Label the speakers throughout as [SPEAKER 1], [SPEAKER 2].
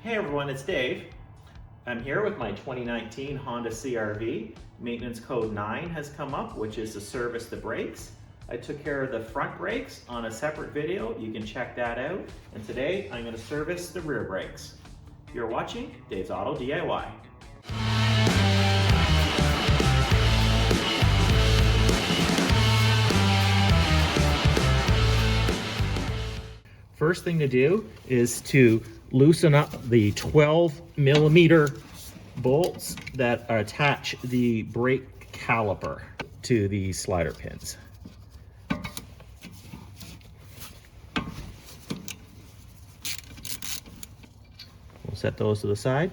[SPEAKER 1] Hey everyone, it's Dave. I'm here with my 2019 Honda CR-V. Maintenance code 9 has come up, which is to service the brakes. I took care of the front brakes on a separate video. You can check that out. And today I'm going to service the rear brakes. You're watching Dave's Auto DIY. First thing to do is to loosen up the 12mm bolts that attach the brake caliper to the slider pins. We'll set those to the side.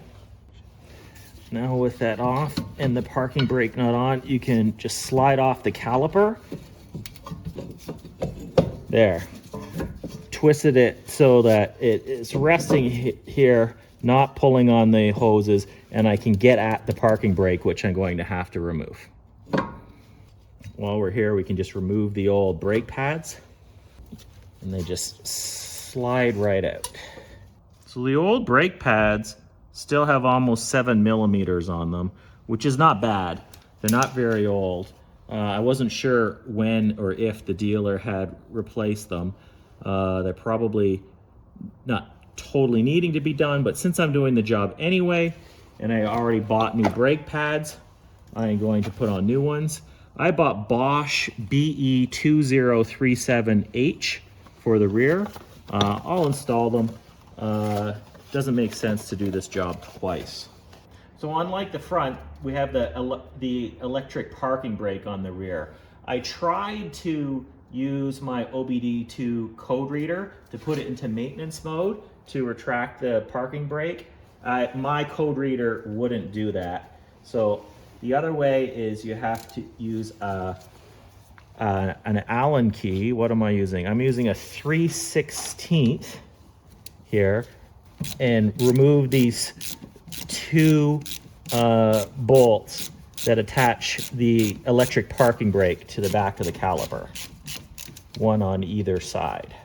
[SPEAKER 1] Now with that off and the parking brake nut on, you can just slide off the caliper. There. Twisted it so that it is resting here, not pulling on the hoses, and I can get at the parking brake, which I'm going to have to remove. While we're here, we can just remove the old brake pads, and they just slide right out. So the old brake pads still have almost 7mm on them, which is not bad. They're not very old. I wasn't sure when or if the dealer had replaced them. They're probably not totally needing to be done, but since I'm doing the job anyway, and I already bought new brake pads, I'm going to put on new ones. I bought Bosch BE2037H for the rear. I'll install them. Doesn't make sense to do this job twice. So unlike the front, we have the electric parking brake on the rear. I tried to use my OBD2 code reader to put it into maintenance mode to retract the parking brake. My code reader wouldn't do that. So the other way is you have to use an Allen key. What am I using? I'm using a 3/16 here, and remove these two bolts that attach the electric parking brake to the back of the caliper. One on either side.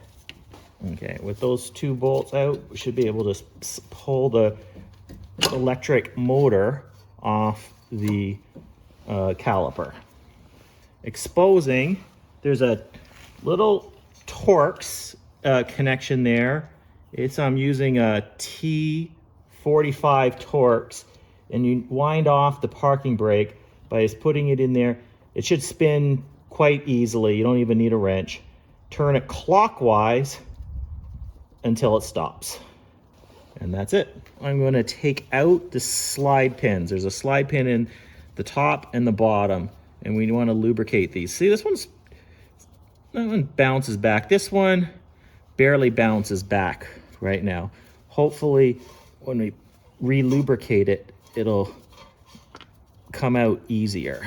[SPEAKER 1] Okay, with those two bolts out, we should be able to pull the electric motor off the caliper. Exposing, there's a little Torx connection there. I'm using a T45 Torx, and you wind off the parking brake by just putting it in there. It should spin quite easily. You don't even need a wrench. Turn it clockwise until it stops. And that's it. I'm going to take out the slide pins. There's a slide pin in the top and the bottom, and we want to lubricate these. See, that one bounces back. This one barely bounces back right now. Hopefully, when we re-lubricate it, it'll come out easier.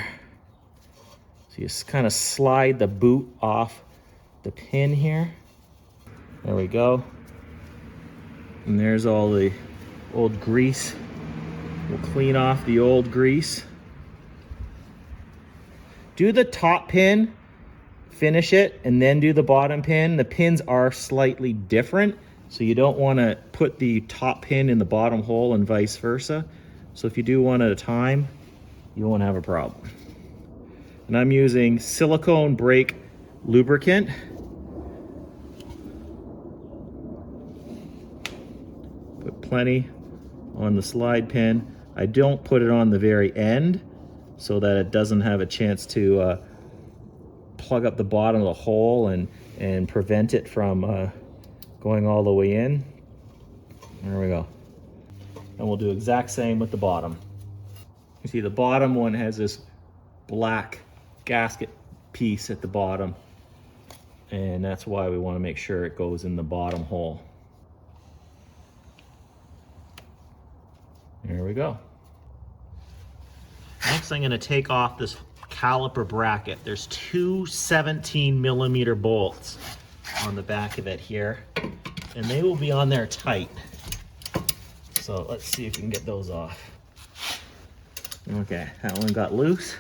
[SPEAKER 1] So you just kind of slide the boot off the pin here. There we go. And there's all the old grease. We'll clean off the old grease. Do the top pin, finish it, and then do the bottom pin. The pins are slightly different, so you don't want to put the top pin in the bottom hole and vice versa. So if you do one at a time, you won't have a problem. And I'm using silicone brake lubricant. Put plenty on the slide pin. I don't put it on the very end so that it doesn't have a chance to plug up the bottom of the hole and prevent it from going all the way in. There we go. And we'll do the exact same with the bottom. You see the bottom one has this black gasket piece at the bottom, and that's why we want to make sure it goes in the bottom hole. There we go. Next, I'm going to take off this caliper bracket. There's two 17mm bolts on the back of it here, and they will be on there tight. So let's see if we can get those off. Okay, that one got loose.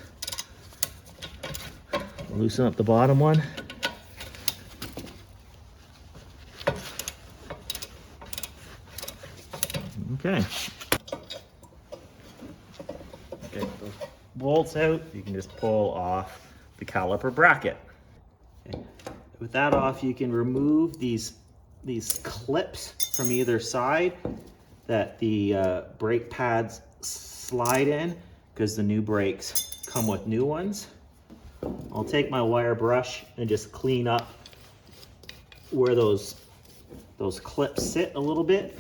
[SPEAKER 1] Loosen up the bottom one. Okay. Get those bolts out, you can just pull off the caliper bracket. Okay. With that off, you can remove these clips from either side that the brake pads slide in, because the new brakes come with new ones. I'll take my wire brush and just clean up where those clips sit a little bit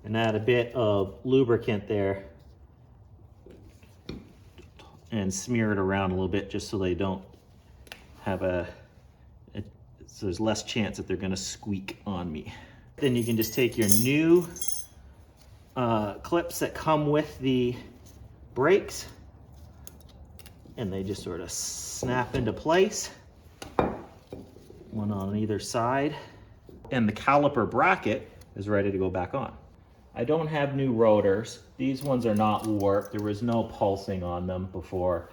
[SPEAKER 1] and add a bit of lubricant there and smear it around a little bit just so they don't have so there's less chance that they're going to squeak on me. Then you can just take your new clips that come with the brakes and they just sort of snap into place, one on either side, and the caliper bracket is ready to go back on. I don't have new rotors. These ones are not warped. There was no pulsing on them before,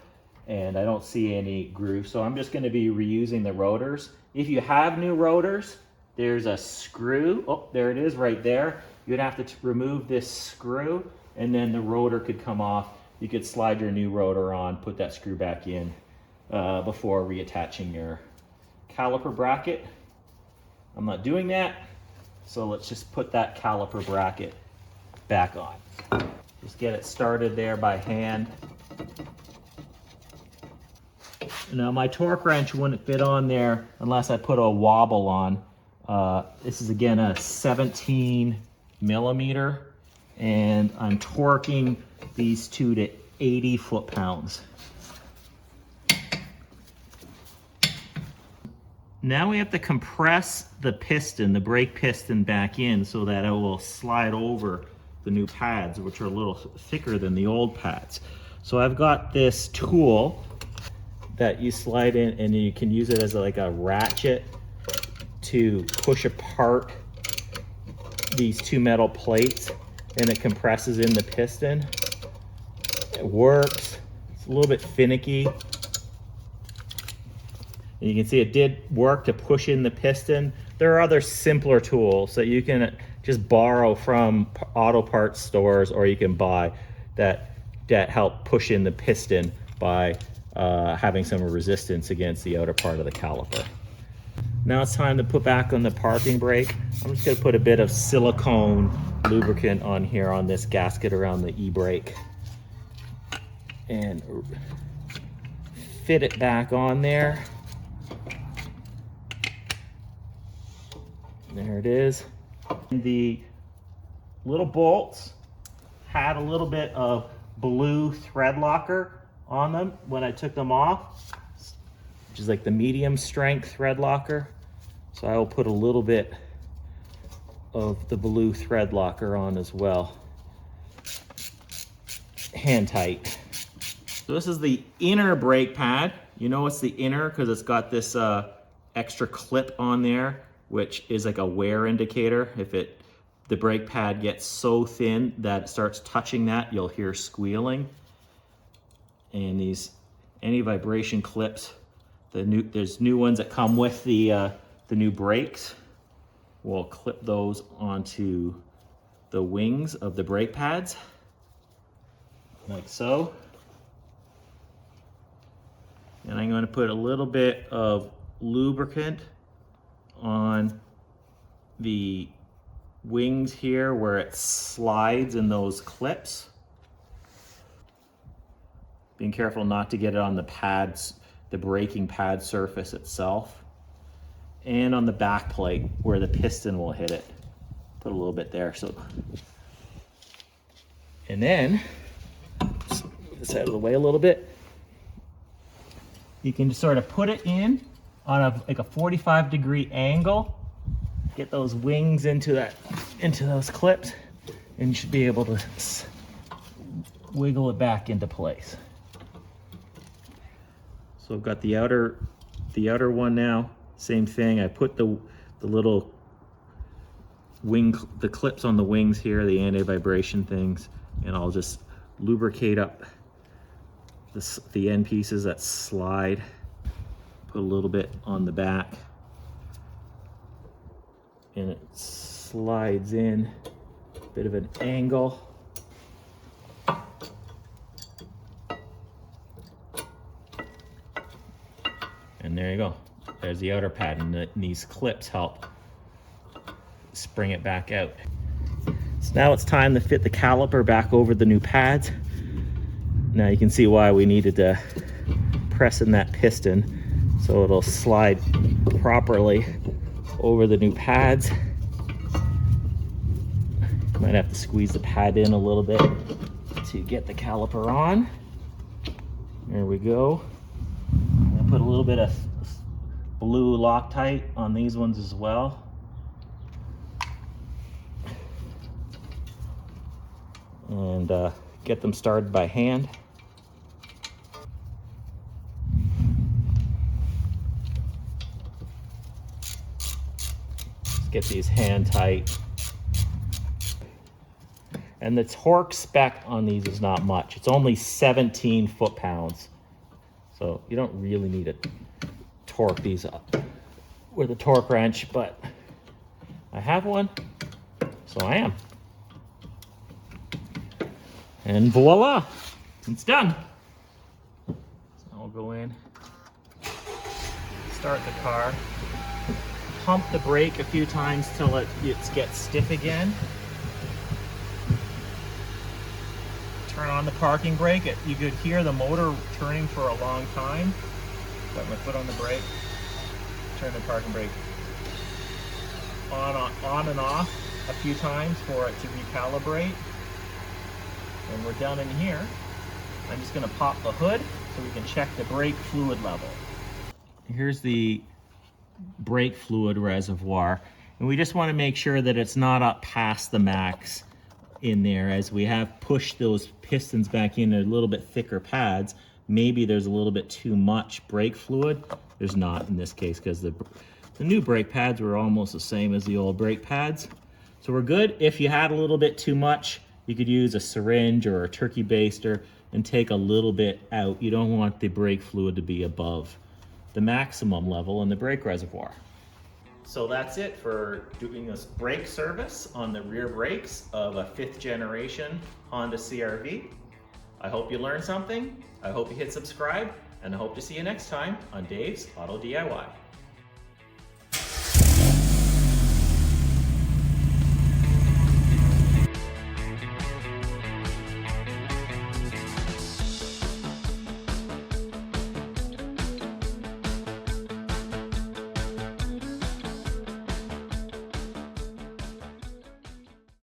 [SPEAKER 1] and I don't see any grooves, so I'm just going to be reusing the rotors. If you have new rotors, there's a screw. Oh, there it is right there. You'd have to remove this screw, and then the rotor could come off. You could slide your new rotor on, put that screw back in before reattaching your caliper bracket. I'm not doing that, so let's just put that caliper bracket back on. Just get it started there by hand. Now my torque wrench wouldn't fit on there unless I put a wobble on. This is again a 17 millimeter, and I'm torquing these two to 80 foot-pounds. Now we have to compress the piston, the brake piston, back in so that it will slide over the new pads, which are a little thicker than the old pads. So I've got this tool that you slide in, and you can use it as like a ratchet to push apart these two metal plates, and it compresses in the piston. It works. It's a little bit finicky. And you can see it did work to push in the piston. There are other simpler tools that you can just borrow from auto parts stores, or you can buy that help push in the piston by having some resistance against the outer part of the caliper. Now it's time to put back on the parking brake. I'm just going to put a bit of silicone lubricant on here on this gasket around the e-brake and fit it back on there. There it is. The little bolts had a little bit of blue thread locker on them when I took them off, which is like the medium strength thread locker. So I will put a little bit of the blue thread locker on as well. Hand tight. So this is the inner brake pad. You know it's the inner because it's got this extra clip on there, which is like a wear indicator. If the brake pad gets so thin that it starts touching that, you'll hear squealing. And these anti-vibration clips, there's new ones that come with the new brakes. We'll clip those onto the wings of the brake pads, like so. And I'm going to put a little bit of lubricant on the wings here where it slides in those clips. Being careful not to get it on the pads, the braking pad surface itself, and on the back plate where the piston will hit it. Put a little bit there. So, and then just move this out of the way a little bit. You can just sort of put it in on like a 45-degree angle. Get those wings into those clips, and you should be able to wiggle it back into place. So I've got the outer one now. Same thing. I put the little the clips on the wings here, the anti-vibration things, and I'll just lubricate up the end pieces that slide. Put a little bit on the back, and it slides in Bit of an angle. And there you go. There's the outer pad, and these clips help spring it back out. So now it's time to fit the caliper back over the new pads. Now you can see why we needed to press in that piston so it'll slide properly over the new pads. Might have to squeeze the pad in a little bit to get the caliper on. There we go. I'm gonna put a little bit of blue Loctite on these ones as well. And get them started by hand. Let's get these hand tight. And the torque spec on these is not much. It's only 17 foot-pounds. So you don't really need to torque these up with a torque wrench, but I have one, so I am. And voila, it's done. So I'll go in, start the car, pump the brake a few times till it gets stiff again. Turn on the parking brake. You could hear the motor turning for a long time. Got my foot on the brake. Turn the parking brake on and off a few times for it to recalibrate. When we're done in here, I'm just gonna pop the hood so we can check the brake fluid level. Here's the brake fluid reservoir. And we just wanna make sure that it's not up past the max in there, as we have pushed those pistons back in a little bit thicker pads. Maybe there's a little bit too much brake fluid. There's not in this case, because the new brake pads were almost the same as the old brake pads. So we're good. If you had a little bit too much, you could use a syringe or a turkey baster and take a little bit out. You don't want the brake fluid to be above the maximum level in the brake reservoir. So that's it for doing this brake service on the rear brakes of a 5th generation Honda CR-V. I hope you learned something. I hope you hit subscribe, and I hope to see you next time on Dave's Auto DIY.